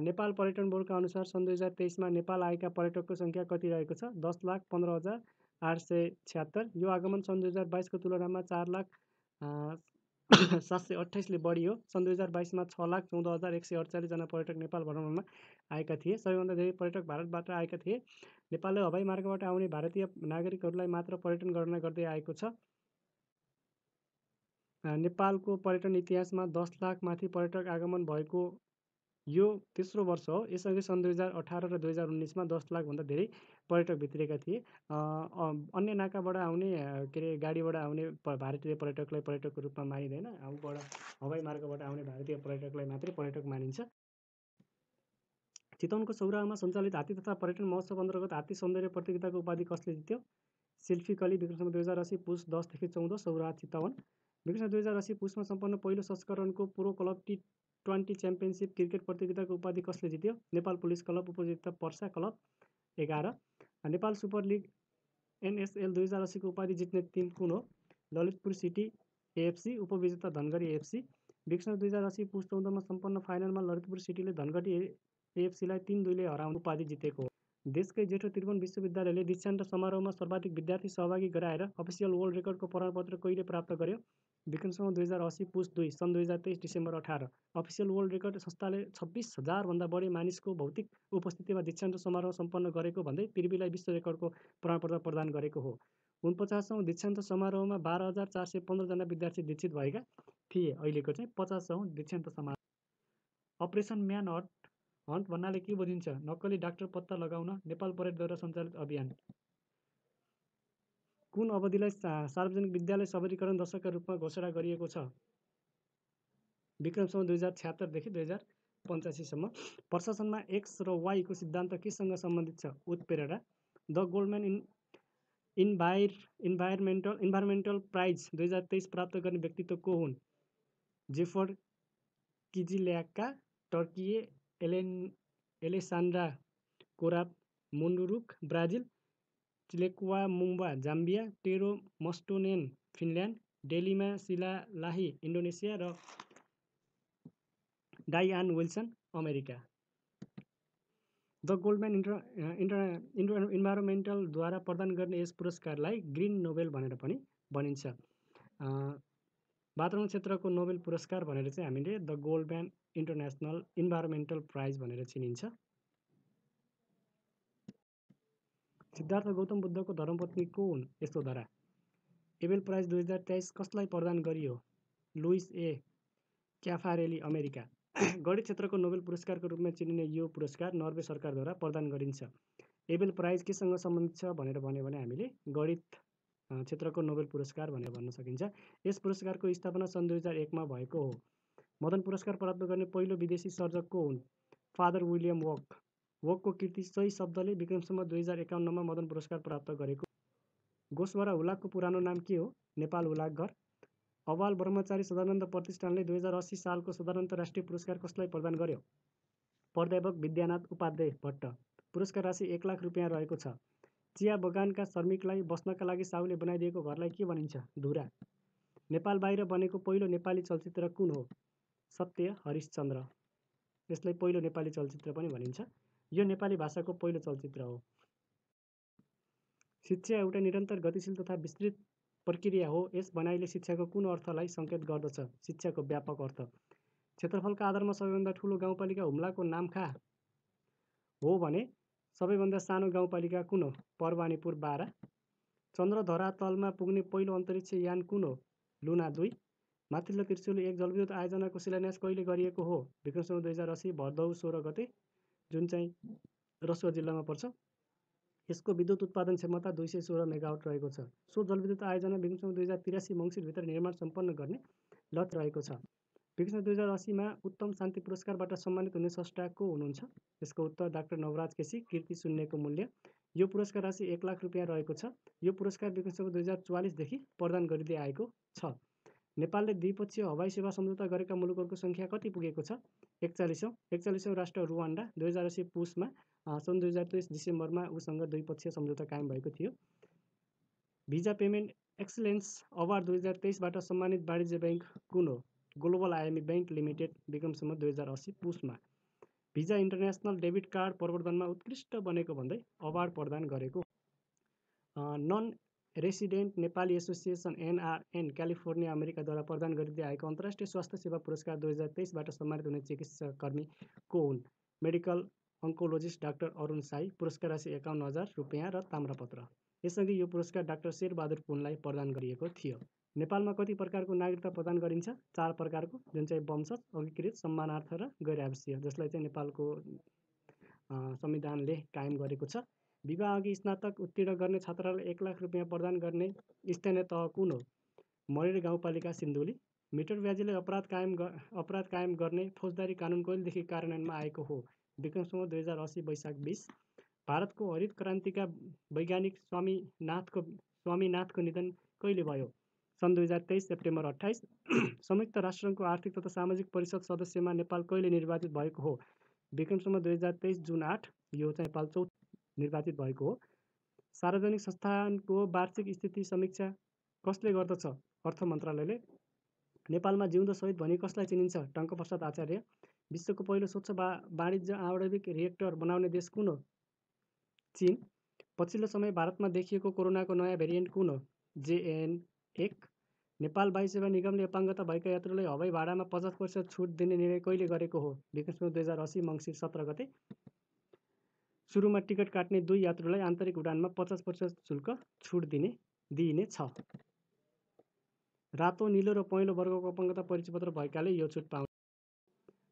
नेपाल पर्यटन बोर्डका अनुसार सन् 2023 मा नेपाल आएका पर्यटकको सङ्ख्या कति रहेको छ? 10,15,876। यो आगमन सन् 2022 को तुलनामा 4,728 ले बढी हो। सन् 2022 मा 6,14,148 जना पर्यटक नेपाल भ्रमणमा आएका थिए। सबैभन्दा धेरै पर्यटक भारतबाट आएका थिए। नेपालले हवाई मार्गबाट आउने भारतीय नागरिकहरूलाई मात्र पर्यटन गणना गर्दै आएको छ। नेपालको पर्यटन इतिहासमा 10 लाख माथि पर्यटक आगमन भएको यो तेस्रो वर्ष हो। यसअघि सन् 2018 र 2019 मा 10 लाखभन्दा धेरै पर्यटक भित्रिएका थिए। अन्य नाकाबाट आउने गाडीबाट आउने भारतीय पर्यटकलाई पर्यटकको रूपमा मानिँदैन। हवाई मार्गबाट आउने भारतीय पर्यटकलाई मात्रै पर्यटक मानिन्छ। चितवनको सौराहामा सञ्चालित हात्ती तथा पर्यटन महोत्सव अन्तर्गत हात्ती सौन्दर्य प्रतियोगिताको उपाधि कसले जित्यो? सेल्फी कली। विक्रम 2080 पुस 10 देखि 14 सौराहा चितवन। विक्रम 2080 पुसमा सम्पन्न पहिलो संस्करणको pro club T20 championship cricket प्रतियोगिताको उपाधि कसले जित्यो? Nepal police club. उपविजेता Parsa club. 11। Nepal super league NSL 2080 को उपाधि जित्ने टिम कुन हो? Lalitpur city AFC. उपविजेता धनगढी एएफसी। विक्रम 2080 पुस 14 मा सम्पन्न फाइनलमा ललितपुर सिटीले धनगढी एएफसीलाई 3-2 ले हराउने उपाधि जितेको हो। देशकै जेठो त्रिभुवन विश्वविद्यालयले दीक्षान्त समारोहमा सर्वाधिक विद्यार्थी सहभागी गराएर अफिसियल वर्ल्ड रेकर्डको प्रमाणपत्र कहिले प्राप्त गर्यो? विक्रम 2080 पुस 2। सन् 2023 डिसेम्बर 18। अफिसियल वर्ल्ड रेकर्ड संस्थाले 26,000 भन्दा बढी मानिसको भौतिक उपस्थितिमा दीक्षान्त समारोह सम्पन्न गरेको भन्दै पृथ्वीलाई विश्व रेकर्डको प्रमाणपत्र प्रदान गरेको हो। 49औं दीक्षान्त समारोहमा 12,415 जना विद्यार्थी दीक्षित भएका थिए। अहिलेको चाहिँ 50औं दीक्षान्त समारोह। अपरेसन म्यान हन्ट भन्नाले के बुझिन्छ? नक्कली डाक्टर पत्ता लगाउन नेपाल प्रहरीद्वारा सञ्चालित अभियान। कुन अवधिलाई सार्वजनिक विद्यालय सबलीकरण दशकका रूपमा घोषणा गरिएको छ? विक्रम 2076 देखि 2085 सम्म। प्रशासनमा एक्स र वाई को सिद्धान्त केसँग सम्बन्धित छ? उत्प्रेरणा। द गोल्डम्यान इन्भाइरोमेन्टल प्राइज 2023 प्राप्त गर्ने व्यक्तित्व को हुन्? Zafer Kizilkaya. Turkiye. Alessandra Korap Munduruku Brazil. Chilekwa Mumba Zambia. Tero Mustonen Finland. Delima Silalahi Indonesia र Diane Wilson America. The Goldman इन्भाइरोमेन्टलद्वारा प्रदान गर्ने यस पुरस्कारलाई ग्रिन नोबेल भनेर पनि भनिन्छ। वातावरण क्षेत्रको नोबेल पुरस्कार भनेर चाहिँ हामीले the Goldman international environmental price भनेर चिनिन्छ। सिद्धार्थ गौतम बुद्धको धर्मपत्नी को हुन्? यशोधरा। एबेल प्राइज 2023 कसलाई प्रदान गरियो? लुइस ए क्याफारेली अमेरिका। गणित क्षेत्रको नोबेल पुरस्कारको रूपमा चिनिने यो पुरस्कार नर्वे सरकारद्वारा प्रदान गरिन्छ। एबेल प्राइज केसँग सम्बन्धित छ भनेर भन्यो भने हामीले गणित क्षेत्रको नोबेल पुरस्कार भनेर भन्न सकिन्छ। यस पुरस्कारको स्थापना सन् 2001 मा भएको हो। मदन पुरस्कार प्राप्त गर्ने पहिलो विदेशी सर्जक को हुन्? Father William walk. वकको कृति सही शब्दले विक्रमसम्म 2051 मा मदन पुरस्कार प्राप्त गरेको। गोसवरा हुलाकको पुरानो नाम के हो? नेपाल हुलाक घर। अबाल ब्रह्मचारी सदानन्द प्रतिष्ठानले 2080 सालको सदानन्द राष्ट्रिय पुरस्कार कसलाई प्रदान गर्यो? प्राध्यापक विद्यानाथ उपाध्याय भट्ट। पुरस्कार राशि 1 लाख रुपियाँ रहेको छ। चिया बगानका श्रमिकलाई बस्नका लागि साहुले बनाइदिएको घरलाई के भनिन्छ? धुरा। नेपाल बाहिर बनेको पहिलो नेपाली चलचित्र कुन हो? सत्य हरिश्चन्द्र। यसलाई पहिलो नेपाली चलचित्र पनि भनिन्छ। यो नेपाली भाषाको पहिलो चलचित्र हो। शिक्षा एउटा निरन्तर गतिशील तथा विस्तृत प्रक्रिया हो। यस भनाइले शिक्षाको कुन अर्थलाई सङ्केत गर्दछ? शिक्षाको व्यापक अर्थ। क्षेत्रफलका आधारमा सबैभन्दा ठुलो गाउँपालिका हुम्लाको नामखा हो भने सबैभन्दा सानो गाउँपालिका कुन हो? परवानीपुर बारा। चन्द्र धरातलमा पुग्ने पहिलो अन्तरिक्ष यान कुन हो? लुना 2। माथिल्लो त्रिशुली 1 जलविद्युत आयोजनाको शिलान्यास कहिले गरिएको हो? विक्रमसम्म 2080 भदौ 16 गते, जुन चाहिँ रसुवा जिल्लामा पर्छ। यसको विद्युत उत्पादन क्षमता 216 मेगावाट रहेको छ। सो जलविद्युत आयोजना विक्रमसम्म 2083 मङ्सिरभित्र निर्माण सम्पन्न गर्ने लक्ष्य रहेको छ। विक्रमसम्म 2080 मा उत्तम शान्ति पुरस्कारबाट सम्मानित हुने स्रष्टा को हुनुहुन्छ? यसको उत्तर डाक्टर नवराज केसी। कृति शून्यको मूल्य। यो पुरस्कार राशि 1 लाख रुपियाँ रहेको छ। यो पुरस्कार विक्रमसम्म 2044 देखि प्रदान गरिँदै आएको छ। नेपालले द्विपक्षीय हवाई सेवा सम्झौता गरेका मुलुकहरूको सङ्ख्या कति पुगेको छ? 41औं। 41औं राष्ट्र रुवान्डा। 2080 पुसमा सन् 2023 डिसेम्बरमा उसँग द्विपक्षीय सम्झौता कायम भएको थियो। भिजा पेमेन्ट एक्सलेन्स अवार्ड 2023 बाट सम्मानित वाणिज्य बैङ्क कुन हो? Global IME bank limited. विक्रमसम्म 2080 पुसमा। भिजा इन्टरनेसनल डेबिट कार्ड प्रवर्धनमा उत्कृष्ट बनेको भन्दै अवार्ड प्रदान गरेको। Non resident Nepali association NRN California अमेरिकाद्वारा प्रदान गरिँदै आएको अन्तर्राष्ट्रिय स्वास्थ्य सेवा पुरस्कार 2023 बाट सम्मानित हुने चिकित्साकर्मी को हुन्? Medical oncologist doctor Arun Sai. पुरस्कार राशि 51,000 रुपियाँ र ताम्रपत्र। यसअघि यो पुरस्कार डाक्टर शेरबहादुर पुनलाई प्रदान गरिएको थियो। नेपालमा कति प्रकारको नागरिकता प्रदान गरिन्छ? 4 प्रकारको, जुन चाहिँ वंशज, अङ्गीकृत, सम्मानार्थ र गैर आवासीय, जसलाई चाहिँ नेपालको संविधानले कायम गरेको छ। विवाह अघि स्नातक उत्तीर्ण गर्ने छात्रलाई 1 लाख रुपियाँ प्रदान गर्ने स्थानीय तह कुन हो? मरेर गाउँपालिका सिन्धुली। मिटर ब्याजीलाई अपराध कायम गर्ने फौजदारी कानुन कहिलेदेखि कार्यान्वयनमा आएको हो? विक्रमसम्म 2080 वैशाख 20। भारतको हरित क्रान्तिका वैज्ञानिक स्वामीनाथको निधन कहिले भयो? सन् 2023 सेप्टेम्बर 28। संयुक्त राष्ट्रसङ्घको आर्थिक तथा सामाजिक परिषद सदस्यमा नेपाल कहिले निर्वाचित भएको हो? विक्रमसम्म 2023 जुन 8। यो चाहिँ नेपाल 4 निर्वाचित भएको हो। सार्वजनिक संस्थानको वार्षिक स्थिति समीक्षा कसले गर्दछ? अर्थ मन्त्रालयले। नेपालमा जिउँदो शहीद भनी कसलाई चिनिन्छ? टङ्कप्रसाद आचार्य। विश्वको पहिलो स्वच्छ वाणिज्य आणविक रिएक्टर बनाउने देश कुन हो? चीन। पछिल्लो समय भारतमा देखिएको कोरोनाको नयाँ भेरिएन्ट कुन हो? JN1। नेपाल वायु सेवा निगमले अपाङ्गता भएका यात्रुलाई हवाई भाडामा 50% छुट दिने निर्णय कहिले गरेको हो? विक्रमसम्म 2080 मङ्सिर 17 गते। सुरुमा टिकट काट्ने 2 यात्रुलाई आन्तरिक उडानमा 50% शुल्क छुट दिइने छ। रातो, निलो र पहेँलो वर्गको अपाङ्गता परिचयपत्र भएकाले यो छुट पाउने।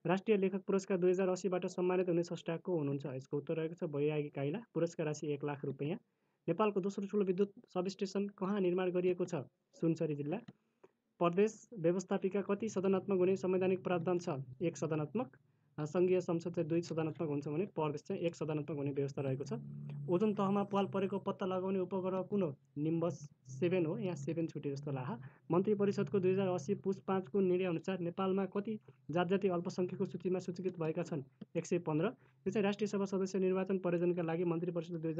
राष्ट्रिय लेखक पुरस्कार 2080 बाट सम्मानित हुने स्रष्टा को हुनुहुन्छ? यसको उत्तर रहेको छ बैरागी काइला। पुरस्कार राशि 1 लाख रुपियाँ। नेपालको दोस्रो ठुलो विद्युत सबस्टेसन कहाँ निर्माण गरिएको छ? सुनसरी जिल्ला। प्रदेश व्यवस्थापिका कति सदनात्मक हुने संवैधानिक प्रावधान छ? 1 सदनात्मक। सङ्घीय संसद चाहिँ 2 सदनात्मक हुन्छ भने प्रदेश चाहिँ 1 सदनात्मक हुने व्यवस्था रहेको छ। ओजोन तहमा पाल परेको पत्ता लगाउने उपग्रह कुन हो? निम्बस 7 हो। यहाँ 7 छुटे जस्तो लाग्छ। मन्त्री परिषदको 2080 पुस 5 को निर्णय अनुसार नेपालमा कति जातजाति अल्पसङ्ख्यकको सूचीमा सूचीकृत भएका छन्? 115। यो चाहिँ राष्ट्रिय सभा सदस्य निर्वाचन प्रयोजनका लागि मन्त्री परिषदले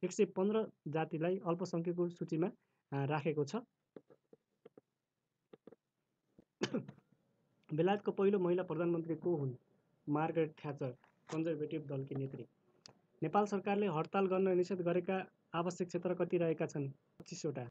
115 जातिलाई अल्पसङ्ख्यकको सूचीमा राखेको छ। बेलायतको पहिलो महिला प्रधानमन्त्री को हुन्? मार्गरेट थ्याचर, कन्जर्भेटिभ दलकी नेत्री। नेपाल सरकारले हडताल गर्न निषेध गरेका आवश्यक क्षेत्र कति रहेका छन्? 25 वटा।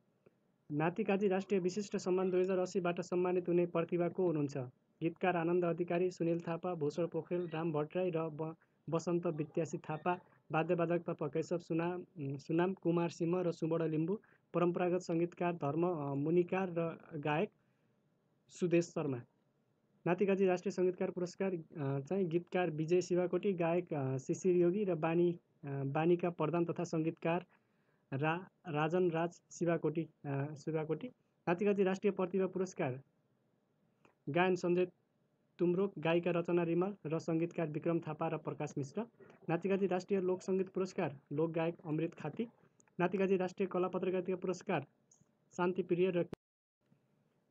नातिकाजी राष्ट्रिय विशिष्ट सम्मान 2080 बाट सम्मानित हुने प्रतिभा को हुनुहुन्छ? गीतकार आनन्द अधिकारी, सुनिल थापा, भूषण पोखरेल, राम भट्टराई र बसन्त विद्यासी थापा। वाद्यवादक तर्फ केशव सुनाम, कुमार सिंह र सुवर्ण लिम्बू। परम्परागत सङ्गीतकार धर्म मुनिकार र गायक सुदेश शर्मा। नातिकाजी राष्ट्रिय सङ्गीतकार पुरस्कार चाहिँ गीतकार विजय शिवाकोटी, गायक शिशिर योगी र बानीका प्रधान तथा सङ्गीतकार राजन राज शिवाकोटी। नातिकाजी राष्ट्रिय प्रतिभा पुरस्कार गायन सञ्जय तुमरोक, गायिका रचना रिमाल र सङ्गीतकार विक्रम थापा र प्रकाश मिश्र। नातिकाजी राष्ट्रिय लोक सङ्गीत पुरस्कार लोकगायक अमृत खाती। नातिकाजी राष्ट्रिय कला पत्रकारिता पुरस्कार शान्तिप्रिय र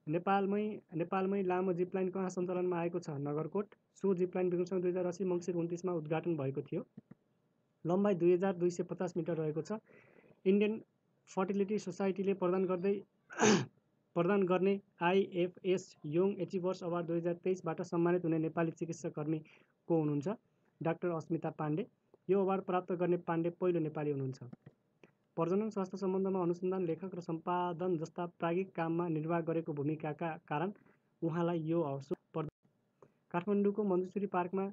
नेपालमै लामो जिपलाइन कहाँ सञ्चालनमा आएको छ? नगरकोट। सो जिपलाइन विक्रमसँग 2080 मङ्सिर 29 मा उद्घाटन भएको थियो। लम्बाइ 2250 मिटर रहेको छ। इन्डियन फर्टिलिटी सोसाइटीले प्रदान गर्ने आइएफएस यङ एचिभर्स अवार्ड 2023 बाट सम्मानित हुने नेपाली चिकित्साकर्मी को हुनुहुन्छ? डाक्टर अस्मिता पाण्डे। यो अवार्ड प्राप्त गर्ने पाण्डे पहिलो नेपाली हुनुहुन्छ। प्रजनन स्वास्थ्य सम्बन्धमा अनुसन्धान, लेखक र सम्पादन जस्ता प्राज्ञिक काममा निर्वाह गरेको भूमिकाका कारण उहाँलाई यो अवसर पर्दछ। काठमाडौँको मञ्जुश्री पार्कमा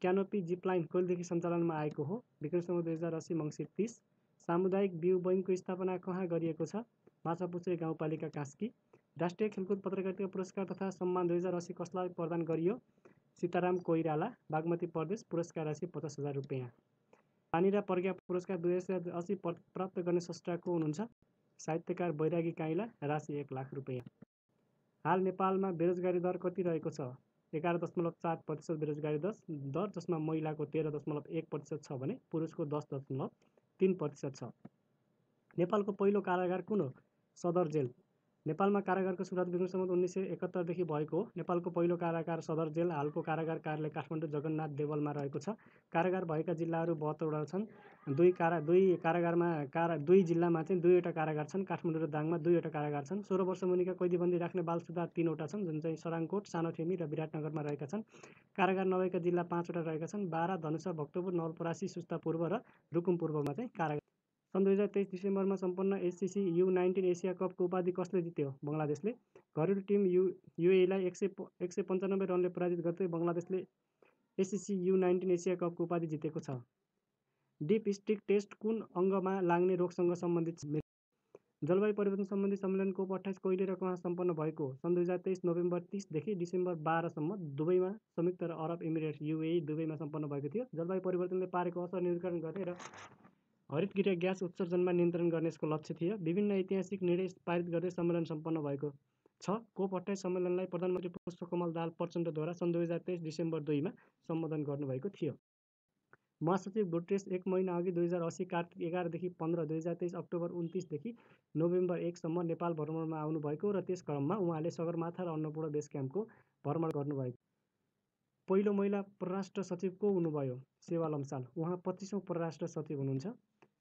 क्यानोपी जिपलाइन कहिलेदेखि सञ्चालनमा आएको हो? विक्रमसँग 2080 मङ्सिर 30। सामुदायिक बिउ बैङ्कको स्थापना कहाँ गरिएको छ? माछापुच्छ्रे गाउँपालिका कास्की। राष्ट्रिय खेलकुद पत्रकारिता पुरस्कार तथा सम्मान 2080 कसलाई प्रदान गरियो? सीताराम कोइराला, बागमती प्रदेश। पुरस्कार राशि 50,000 रुपियाँ। पानी र प्रज्ञा पुरस्कार 2080 प्राप्त गर्ने स्रष्टा को हुनुहुन्छ? साहित्यकार बैरागी काइला, राशि 1 लाख रुपियाँ। हाल नेपालमा बेरोजगारी दर कति रहेको छ? 11.4% बेरोजगारी दर, जसमा महिलाको 13.1% छ भने पुरुषको 10.3% छ। नेपालको पहिलो कारागार कुन हो? सदर जेल। नेपालमा कारागारको सुरुवात विक्रमसँग 1971 देखि भएको हो। नेपालको पहिलो कारागार सदर जेल। हालको कारागार कार्यालय काठमाडौँ जगन्नाथ देवलमा रहेको छ। कारागार भएका जिल्लाहरू 72 वटा छन्। दुई जिल्लामा चाहिँ 2वटा कारागार छन्। काठमाडौँ र दाङमा 2वटा कारागार छन्। 16 वर्ष मुनिका कैदीबन्दी राख्ने बाल सुधार 3वटा छन्, जुन चाहिँ सराङकोट, सानोथेमी र विराटनगरमा रहेका छन्। कारागार नभएका जिल्ला 5वटा रहेका छन्। बारा, धनुषा, भक्तपुर, नवलपरासी, सुस्ता पूर्व र रुकुम पूर्वमा चाहिँ कारागार। सन् 2023 डिसेम्बरमा सम्पन्न एससीसी U19 एसिया कपको उपाधि कसले जित्यो? बङ्गलादेशले। घरेलु टिम युएईलाई 195 रनले पराजित गर्दै बङ्गलादेशले एससीसी U19 एसिया कपको उपाधि जितेको छ। डिप स्टिक टेस्ट कुन अङ्गमा लाग्ने रोगसँग सम्बन्धित छ? जलवायु परिवर्तन सम्बन्धी सम्मेलन COP28 कहिले र कहाँ सम्पन्न भएको? सन् 2023 नोभेम्बर 30 देखि डिसेम्बर 12 सम्म दुबईमा, संयुक्त अरब इमिरेट्स UAE दुबईमा सम्पन्न भएको थियो। जलवायु परिवर्तनले पारेको असर न्यूनीकरण गर्ने र हरितगृह ग्यास उत्सर्जनमा नियन्त्रण गर्ने यसको लक्ष्य थियो। विभिन्न ऐतिहासिक निर्णय पारित गर्दै सम्मेलन सम्पन्न भएको छ। COP28 सम्मेलनलाई प्रधानमन्त्री पुष्पकमल दाहाल प्रचण्डद्वारा सन् 2023 डिसेम्बर 2 मा सम्बोधन गर्नुभएको थियो। महासचिव गुटेरेस 1 महिना अघि 2080 कार्तिक 11 देखि 15, 2023 अक्टोबर 29 देखि नोभेम्बर 1 सम्म नेपाल भ्रमणमा आउनुभएको र त्यस क्रममा उहाँले सगरमाथा र अन्नपूर्ण बेस क्याम्पको भ्रमण गर्नुभएको। पहिलो महिला परराष्ट्र सचिव को हुनुभयो? सेवा लम्साल। उहाँ 25औं परराष्ट्र सचिव हुनुहुन्छ।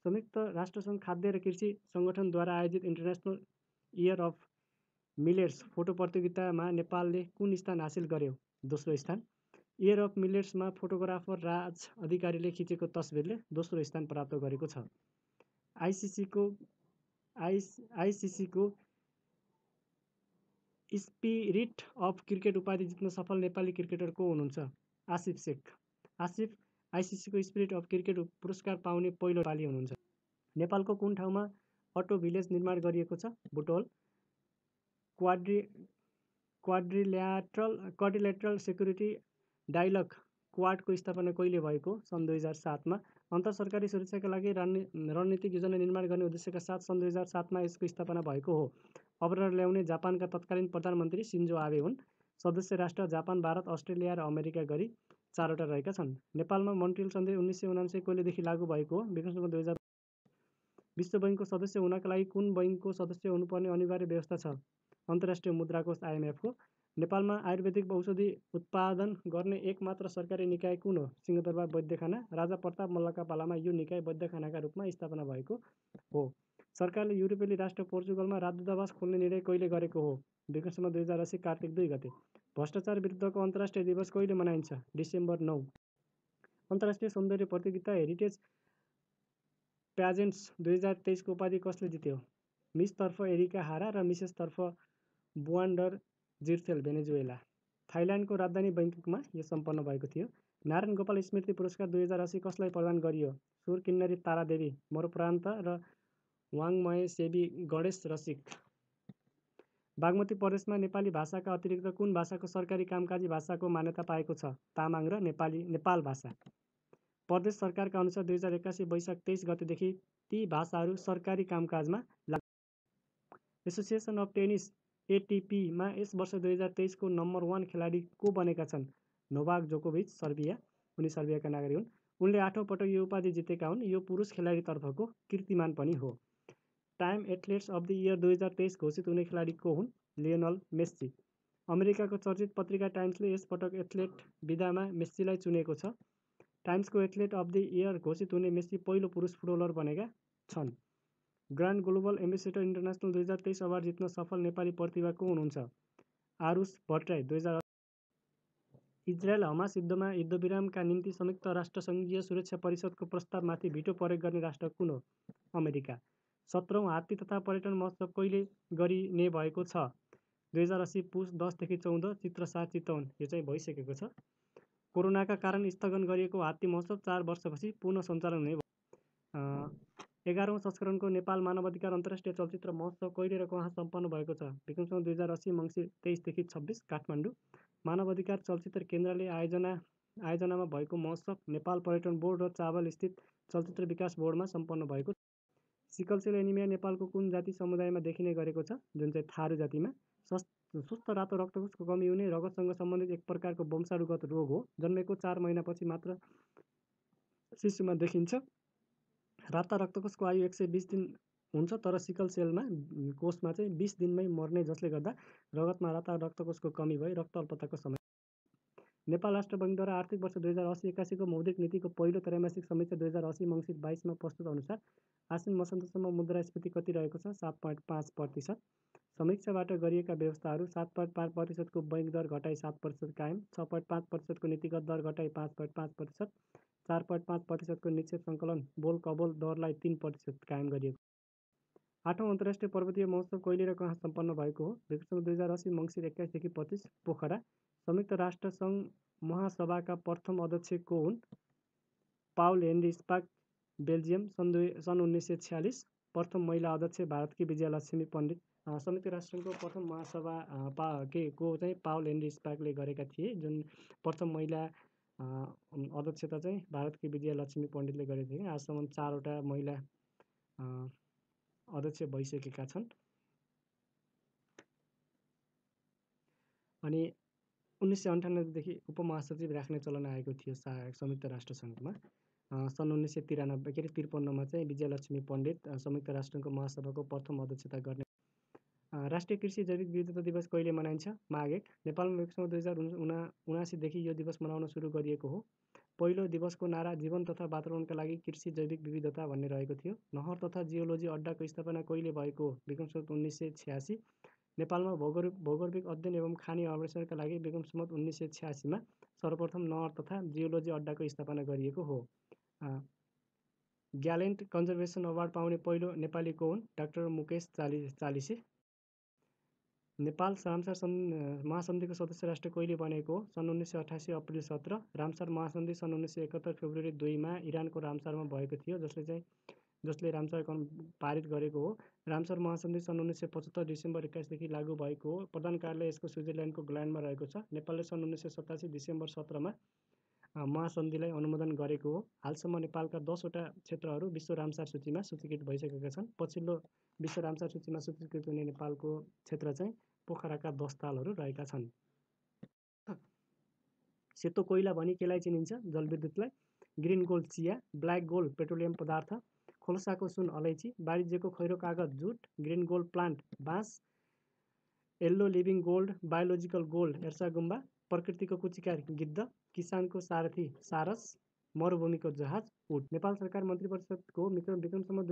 संयुक्त राष्ट्रसङ्घ खाद्य र कृषि सङ्गठनद्वारा आयोजित international year of millets photo प्रतियोगितामा नेपालले कुन स्थान हासिल गर्यो? दोस्रो स्थान। इयर अफ मिलेट्समा फोटोग्राफर राज अधिकारीले खिचेको तस्बिरले दोस्रो स्थान प्राप्त गरेको छ। आइसिसीको स्पिरिट अफ क्रिकेट उपाधि जित्न सफल नेपाली क्रिकेटर को हुनुहुन्छ? आसिफ शेख। आसिफ आइसिसीको स्पिरिट अफ क्रिकेट पुरस्कार पाउने पहिलो नेपाली हुनुहुन्छ। नेपालको कुन ठाउँमा अटो भिलेज निर्माण गरिएको छ? बुटवल। क्वाड्रिलेटरल सेक्युरिटी डायलग क्वाडको स्थापना कहिले भएको? सन् 2007 मा। अन्तरसरकारी सुरक्षाका लागि रणनीतिक योजना निर्माण गर्ने उद्देश्यका साथ सन् 2007 मा यसको स्थापना भएको हो। अवरोध ल्याउने जापानका तत्कालीन प्रधानमन्त्री सिन्जो आबे हुन्। सदस्य राष्ट्र जापान, भारत, अस्ट्रेलिया र अमेरिका गरी 4वटा रहेका छन्। नेपालमा मोन्ट्रियल सन्धि 1979 कहिलेदेखि लागू भएको हो? विक्रमसँग 2000। विश्व बैङ्कको सदस्य हुनका लागि कुन बैङ्कको सदस्य हुनुपर्ने अनिवार्य व्यवस्था छ? अन्तर्राष्ट्रिय मुद्रा कोष IMF को। नेपालमा आयुर्वेदिक औषधि उत्पादन गर्ने एकमात्र सरकारी निकाय कुन हो? सिंहदरबार वैद्यखाना। राजा प्रताप मल्लका पालामा यो निकाय वैद्यखानाका रूपमा स्थापना भएको हो। सरकारले युरोपेली राष्ट्र पोर्चुगलमा राजदूतावास खोल्ने निर्णय कहिले गरेको हो? विक्रमसँग 2080 कार्तिक 2 गते। भ्रष्टाचार विरुद्धको अन्तर्राष्ट्रिय दिवस कहिले मनाइन्छ? डिसेम्बर 9। अन्तर्राष्ट्रिय सौन्दर्य प्रतियोगिता हेरिटेज प्याजेन्ट्स 2023 को उपाधि कसले जित्यो? मिसतर्फ एरिका हारा र मिसेसतर्फ बुवान्डर जिर्थेल, भेनेजुएला। थाइल्यान्डको राजधानी बैङ्ककमा यो सम्पन्न भएको थियो। नारायण गोपाल स्मृति पुरस्कार 2080 कसलाई प्रदान गरियो? सुर किन्नरी तारादेवी मरुप्रान्त र वाङमय सेवी गणेश रसिक। बागमती प्रदेशमा नेपाली भाषाका अतिरिक्त कुन भाषाको सरकारी कामकाजी भाषाको मान्यता पाएको छ? तामाङ र नेपाल भाषा। प्रदेश सरकारका अनुसार 2081 वैशाख 23 गतेदेखि ती भाषाहरू सरकारी कामकाजमा लागू। एसोसिएसन अफ टेनिस एटिपीमा यस वर्ष 2023 को नम्बर 1 खेलाडी को बनेका छन्? नोभाक जोकोभिच, सर्बिया। उनी सर्बियाका नागरिक हुन्। उनले 8औं पटक यो उपाधि जितेका हुन्। यो पुरुष खेलाडीतर्फको कीर्तिमान पनि हो। Time athletes of the year 2023 घोषित हुने खेलाडी को हुन्? Lionel Messi. अमेरिकाको चर्चित पत्रिका टाइम्सले यस पटक एथलेट विधामा मेस्सीलाई चुनेको छ। टाइम्सको एथलेट अफ द इयर घोषित हुने मेस्सी पहिलो पुरुष फुटबलर बनेका छन्। Grand global ambassador international 2023 award जित्न सफल नेपाली प्रतिभा को हुनुहुन्छ? आरुष भट्टराई। 2000 इजरायल हमास युद्धमा युद्धविरामका निम्ति संयुक्त राष्ट्रसङ्घीय सुरक्षा परिषदको प्रस्तावमाथि भिटो प्रयोग गर्ने राष्ट्र कुन हो? अमेरिका। 17औं हात्ती तथा पर्यटन महोत्सव कहिले गरिने भएको छ? 2080 पुस 10 देखि 14, चित्र 7 चितवन। यो चाहिँ भइसकेको छ। कोरोनाका कारण स्थगन गरिएको हात्ती महोत्सव 4 वर्षपछि पुनः सञ्चालन हुने भयो। 11औं संस्करणको नेपाल मानवाधिकार अन्तर्राष्ट्रिय चलचित्र महोत्सव कहिले र कहाँ सम्पन्न भएको छ? विक्रमसँग 2080 मङ्सिर 23 देखि 26, काठमाडौँ। मानवाधिकार चलचित्र केन्द्रले आयोजनामा भएको महोत्सव नेपाल पर्यटन बोर्ड र चावल स्थित चलचित्र विकास बोर्डमा सम्पन्न भएको। सिकल सेल एनिमिया नेपालको कुन जाति समुदायमा देखिने गरेको छ? जुन चाहिँ थारू जातिमा। सुस्त रातो रक्तकोषको कमी हुने रगतसँग सम्बन्धित एक प्रकारको वंशाणुगत रोग हो। जन्मेको 4 महिनापछि मात्र शिशुमा देखिन्छ। राता रक्तकोषको आयु 120 दिन हुन्छ, तर सिकल सेलमा कोषमा चाहिँ 20 दिनमै मर्ने, जसले गर्दा रगतमा राता रक्तकोषको कमी भई रक्त अल्पताको समय। नेपाल राष्ट्र बैङ्कद्वारा आर्थिक वर्ष 2080-81 को मौद्रिक नीतिको पहिलो त्रैमासिक समीक्षा 2080 मङ्सिर 22 मा प्रस्तुत अनुसार आसिन मसान्तसम्म मुद्रास्फीति कति रहेको छ? 7.5%। समीक्षाबाट गरिएका व्यवस्थाहरू: 7.5% को बैङ्क दर घटाई 7% कायम, 6.5% को नीतिगत दर घटाई 5.5%, 4.5% को निक्षेप सङ्कलन बोल कबोल दरलाई 3% कायम गरिएको। 8औं अन्तर्राष्ट्रिय पर्वतीय महोत्सव कहिले र कहाँ सम्पन्न भएको हो? विक्रम 2080 मङ्सिर 21 देखि 25, पोखरा। संयुक्त राष्ट्र सङ्घ महासभाका प्रथम अध्यक्ष को हुन्? पाउल हेनरी स्पाक, बेल्जियम। सन् 1946 प्रथम महिला अध्यक्ष भारतकी विजयलक्ष्मी पण्डित। संयुक्त राष्ट्रको प्रथम महासभा को चाहिँ पाउल हेनरी स्पाकले गरेका थिए। जुन प्रथम महिला अध्यक्षता चाहिँ भारतकी विजयलक्ष्मी पण्डितले गरेका थिए। आजसम्म 4वटा महिला अध्यक्ष भइसकेका छन्। अनि 1998 देखि उपमहासचिव राख्ने चलन आएको थियो संयुक्त राष्ट्र सङ्घमा। सन् 1953 मा चाहिँ विजयलक्ष्मी पण्डित संयुक्त राष्ट्रको महासभाको प्रथम अध्यक्षता गर्ने। राष्ट्रिय कृषि जैविक विविधता दिवस कहिले मनाइन्छ? माघ 1। नेपालमा विक्रम 2079 देखि यो दिवस मनाउन सुरु गरिएको हो। पहिलो दिवसको नारा जीवन तथा वातावरणका लागि कृषि जैविक विविधता भन्ने रहेको थियो। नहर तथा जियोलोजी अड्डाको स्थापना कहिले भएको हो? विक्रम 1986। नेपालमा भौगोलिक अध्ययन एवं खानी अन्वेषणका लागि विक्रम 1986 मा सर्वप्रथम नहर तथा जियोलोजी अड्डाको स्थापना गरिएको हो। ग्यालेन्ट कन्जर्भेसन अवार्ड पाउने पहिलो नेपाली को हुन्? डाक्टर मुकेश चालिसे। नेपाल रामसार महासन्धिको सदस्य राष्ट्र कहिले बनेको हो? सन् 1988 अप्रिल 17। रामसार महासन्धि सन् 1971 फेब्रुअरी 2 मा इरानको रामसारमा भएको थियो, जसले रामसार पारित गरेको हो। रामसार महासन्धि सन् 1975 डिसेम्बर 21 देखि लागू भएको हो। प्रधान कार्यालय यसको स्विजरल्यान्डको ग्ल्यान्डमा रहेको छ। नेपालले सन् 1987 डिसेम्बर 17 मा महासन्धिलाई अनुमोदन गरेको हो। हालसम्म नेपालका 10 वटा क्षेत्रहरू विश्व रामसार सूचीमा सूचीकृत भइसकेका छन्। पछिल्लो विश्व रामसार सूचीमा सूचीकृत हुने नेपालको क्षेत्र चाहिँ पोखराका 10 तालहरू रहेका छन्। सेतो कोइला भनी केलाई चिनिन्छ? जलविद्युतलाई। ग्रिन गोल्ड चिया, ब्ल्याक गोल्ड पेट्रोलियम पदार्थ, खोलसाको सुन अलैँची, वाणिज्यको खैरो कागज जुट, ग्रिन गोल्ड प्लान्ट बाँस, yellow living gold, biological gold एर्सागुम्बा, प्रकृतिको कुचिकार गिद्ध, किसानको सारथी सारस, मरुभूमिको जहाज उट। नेपाल सरकार मन्त्री परिषदको विक्रमसम्म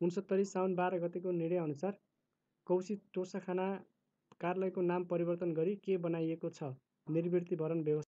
2069 साउन 12 गतेको निर्णय अनुसार कौशी टोसाखाना कार्यालयको नाम परिवर्तन गरी के बनाइएको छ? निर्वृत्ति भरण व्यवस्था।